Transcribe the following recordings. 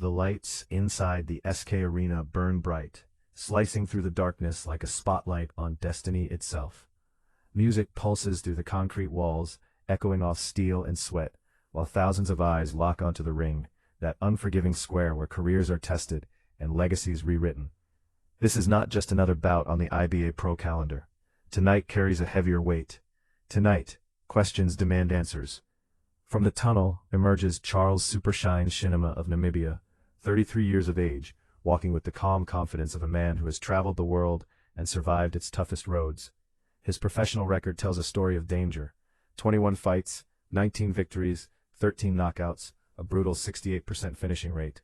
The lights inside the SK arena burn bright, slicing through the darkness like a spotlight on destiny itself. Music pulses through the concrete walls, echoing off steel and sweat, while thousands of eyes lock onto the ring, that unforgiving square where careers are tested and legacies rewritten. This is not just another bout on the IBA Pro calendar. Tonight carries a heavier weight. Tonight, questions demand answers. From the tunnel emerges Charles Shinima of Namibia, 33 years of age, walking with the calm confidence of a man who has traveled the world and survived its toughest roads. His professional record tells a story of danger. 21 fights, 19 victories, 13 knockouts, a brutal 68% finishing rate.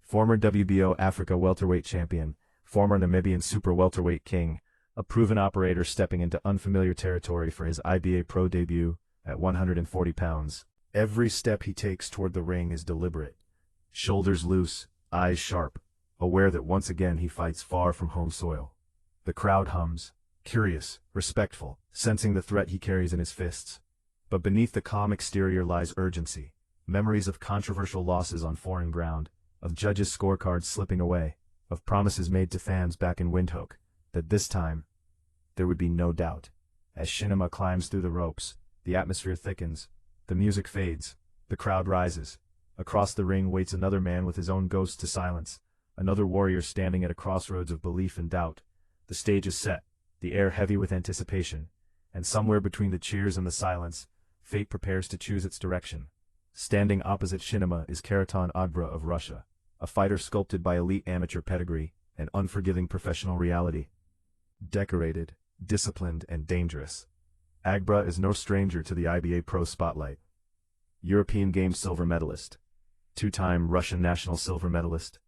Former WBO Africa welterweight champion, former Namibian super welterweight king, a proven operator stepping into unfamiliar territory for his IBA Pro debut at 140 pounds. Every step he takes toward the ring is deliberate. Shoulders loose, eyes sharp, aware that once again he fights far from home soil. The crowd hums, curious, respectful, sensing the threat he carries in his fists. But beneath the calm exterior lies urgency, memories of controversial losses on foreign ground, of judges' scorecards slipping away, of promises made to fans back in Windhoek, that this time, there would be no doubt. As Shinima climbs through the ropes, the atmosphere thickens, the music fades, the crowd rises. Across the ring waits another man with his own ghost to silence, another warrior standing at a crossroads of belief and doubt. The stage is set, the air heavy with anticipation, and somewhere between the cheers and the silence, fate prepares to choose its direction. Standing opposite Shinima is Khariton Agrba of Russia, a fighter sculpted by elite amateur pedigree and unforgiving professional reality. Decorated, disciplined, and dangerous, Agrba is no stranger to the IBA Pro spotlight. European Games silver medalist, two-time Russian national silver medalist.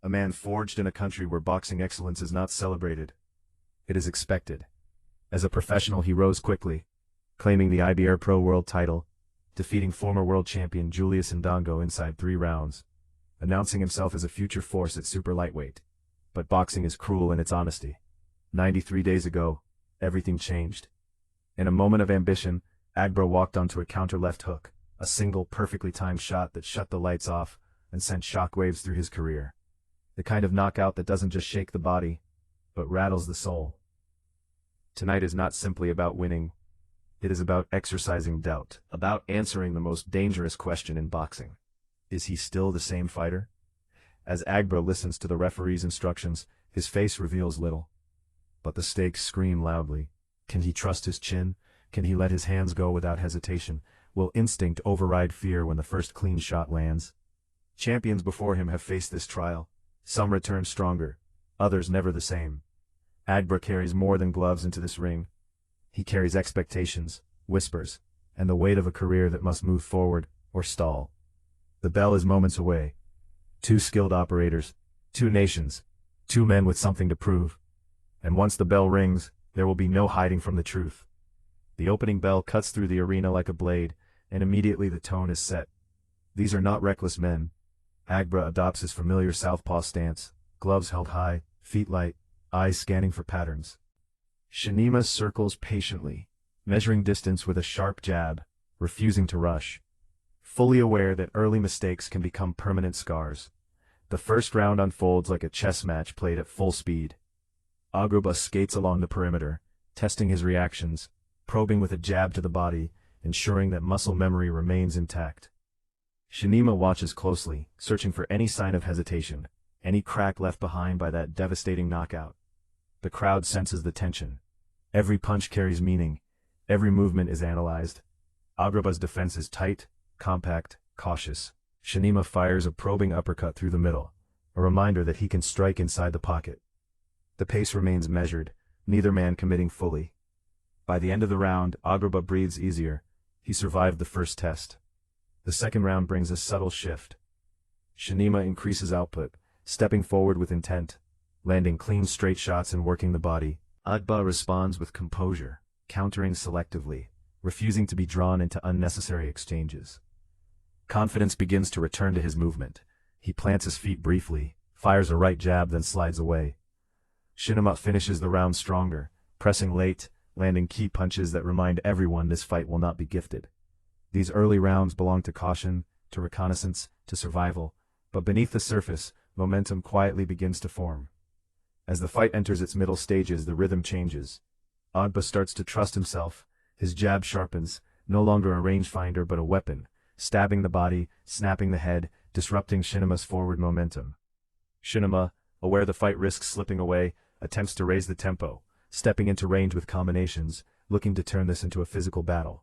A man forged in a country where boxing excellence is not celebrated. It is expected. As a professional, he rose quickly, claiming the IBA Pro World title, defeating former world champion Julius Ndongo inside 3 rounds, announcing himself as a future force at super lightweight. But boxing is cruel in its honesty. 93 days ago, everything changed. In a moment of ambition, Agrba walked onto a counter left hook, a single perfectly timed shot that shut the lights off and sent shockwaves through his career. The kind of knockout that doesn't just shake the body, but rattles the soul. Tonight is not simply about winning. It is about exercising doubt, about answering the most dangerous question in boxing. Is he still the same fighter? As Agrba listens to the referee's instructions, his face reveals little. But the stakes scream loudly. Can he trust his chin? Can he let his hands go without hesitation? Will instinct override fear when the first clean shot lands? Champions before him have faced this trial. Some return stronger, others never the same. Agrba carries more than gloves into this ring. He carries expectations, whispers, and the weight of a career that must move forward or stall. The bell is moments away. 2 skilled operators, 2 nations, 2 men with something to prove. And once the bell rings, there will be no hiding from the truth. The opening bell cuts through the arena like a blade, and immediately the tone is set. These are not reckless men. Agrba adopts his familiar southpaw stance, gloves held high, feet light, eyes scanning for patterns. Shinima circles patiently, measuring distance with a sharp jab, refusing to rush. Fully aware that early mistakes can become permanent scars. The first round unfolds like a chess match played at full speed. Agrba skates along the perimeter, testing his reactions, probing with a jab to the body, ensuring that muscle memory remains intact. Shinima watches closely, searching for any sign of hesitation, any crack left behind by that devastating knockout. The crowd senses the tension. Every punch carries meaning. Every movement is analyzed. Agrba's defense is tight, compact, cautious. Shinima fires a probing uppercut through the middle, a reminder that he can strike inside the pocket. The pace remains measured, neither man committing fully. By the end of the round, Agrba breathes easier. He survived the first test. The second round brings a subtle shift. Shinima increases output, stepping forward with intent, landing clean straight shots and working the body. Agrba responds with composure, countering selectively, refusing to be drawn into unnecessary exchanges. Confidence begins to return to his movement. He plants his feet briefly, fires a right jab, then slides away. Shinima finishes the round stronger, pressing late, landing key punches that remind everyone this fight will not be gifted. These early rounds belong to caution, to reconnaissance, to survival, But beneath the surface, momentum quietly begins to form. As the fight enters its middle stages, the rhythm changes. Agrba starts to trust himself, his jab sharpens, no longer a rangefinder but a weapon, stabbing the body, snapping the head, disrupting Shinima's forward momentum. Shinima, aware the fight risks slipping away, attempts to raise the tempo, stepping into range with combinations, looking to turn this into a physical battle.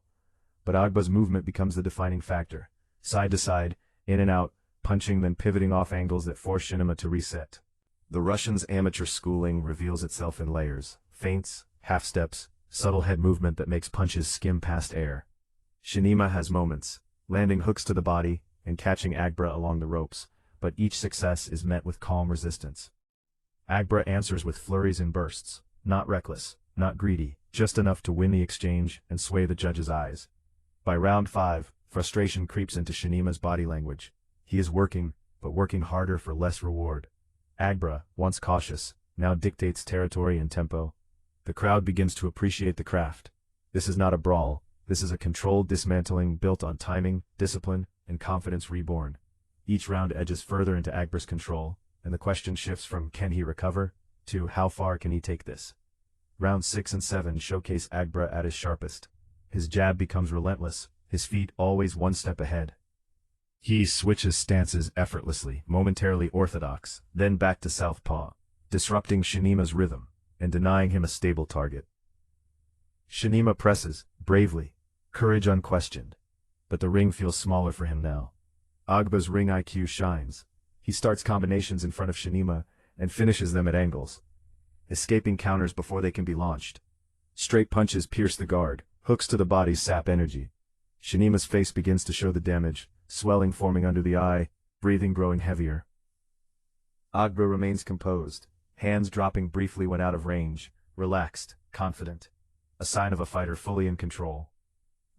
But Agba's movement becomes the defining factor. Side to side, in and out, punching then pivoting off angles that force Shinima to reset. The Russian's amateur schooling reveals itself in layers, feints, half-steps, subtle head movement that makes punches skim past air. Shinima has moments, landing hooks to the body, and catching Agrba along the ropes, but each success is met with calm resistance. Agrba answers with flurries and bursts, not reckless, not greedy, just enough to win the exchange and sway the judge's eyes. By round 5, frustration creeps into Shinima's body language. He is working, but working harder for less reward. Agrba, once cautious, now dictates territory and tempo. The crowd begins to appreciate the craft. This is not a brawl, this is a controlled dismantling built on timing, discipline, and confidence reborn. Each round edges further into Agba's control, and the question shifts from can he recover, to how far can he take this. Rounds 6 and 7 showcase Agrba at his sharpest. His jab becomes relentless, his feet always one step ahead. He switches stances effortlessly, momentarily orthodox, then back to southpaw, disrupting Shinima's rhythm, and denying him a stable target. Shinima presses, bravely, courage unquestioned, but the ring feels smaller for him now. Agba's ring IQ shines. He starts combinations in front of Shinima, and finishes them at angles, escaping counters before they can be launched. Straight punches pierce the guard, hooks to the body sap energy. Shinima's face begins to show the damage, swelling forming under the eye, breathing growing heavier. Agrba remains composed, hands dropping briefly when out of range, relaxed, confident. A sign of a fighter fully in control.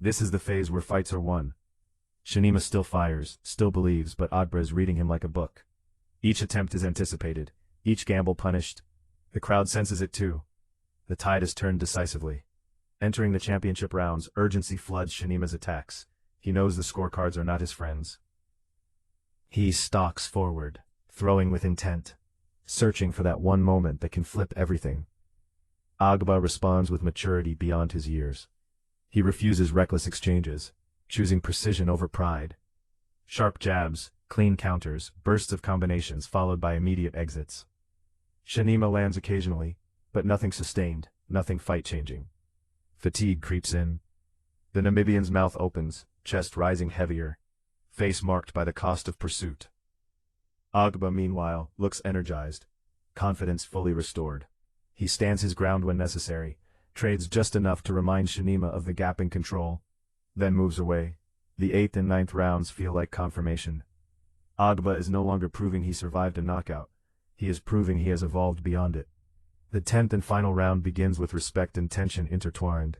This is the phase where fights are won. Shinima still fires, still believes, but Agrba is reading him like a book. Each attempt is anticipated, each gamble punished. The crowd senses it too. The tide has turned decisively. Entering the championship rounds, urgency floods Shinima's attacks. He knows the scorecards are not his friends. He stalks forward, throwing with intent, searching for that one moment that can flip everything. Agrba responds with maturity beyond his years. He refuses reckless exchanges, choosing precision over pride. Sharp jabs, clean counters, bursts of combinations followed by immediate exits. Shinima lands occasionally, but nothing sustained, nothing fight-changing. Fatigue creeps in. The Namibian's mouth opens, chest rising heavier, face marked by the cost of pursuit. Agrba, meanwhile, looks energized, confidence fully restored. He stands his ground when necessary, trades just enough to remind Shinima of the gap in control, then moves away. The 8th and 9th rounds feel like confirmation. Agrba is no longer proving he survived a knockout. He is proving he has evolved beyond it. The 10th and final round begins with respect and tension intertwined.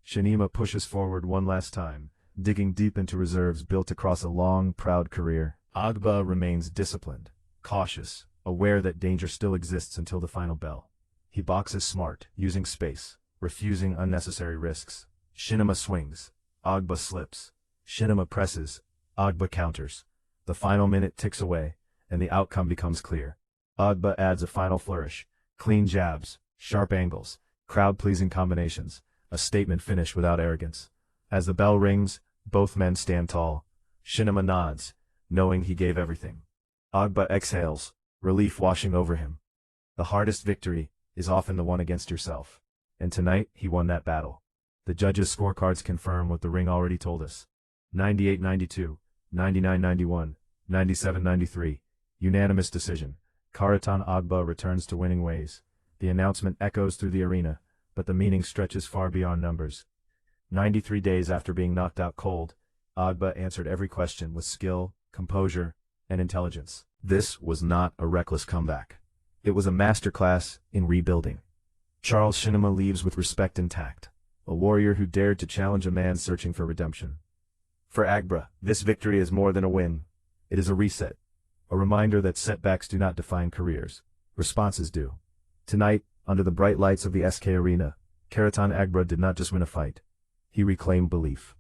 Shinima pushes forward one last time, digging deep into reserves built across a long, proud career. Agrba remains disciplined, cautious, aware that danger still exists until the final bell. He boxes smart, using space, refusing unnecessary risks. Shinima swings, Agrba slips. Shinima presses, Agrba counters. The final minute ticks away, and the outcome becomes clear. Agrba adds a final flourish. Clean jabs, sharp angles, crowd-pleasing combinations, a statement finish without arrogance. As the bell rings, both men stand tall. Shinima nods, knowing he gave everything. Agrba exhales, relief washing over him. The hardest victory is often the one against yourself. And tonight, he won that battle. The judges' scorecards confirm what the ring already told us. 98-92, 99-91, 97-93. Unanimous decision. Khariton Agrba returns to winning ways. The announcement echoes through the arena, but the meaning stretches far beyond numbers. 93 days after being knocked out cold, Agrba answered every question with skill, composure, and intelligence. This was not a reckless comeback. It was a masterclass in rebuilding. Charles Shinima leaves with respect and tact, a warrior who dared to challenge a man searching for redemption. For Agrba, this victory is more than a win. It is a reset. A reminder that setbacks do not define careers. Responses do. Tonight, under the bright lights of the SK Arena, Khariton Agrba did not just win a fight. He reclaimed belief.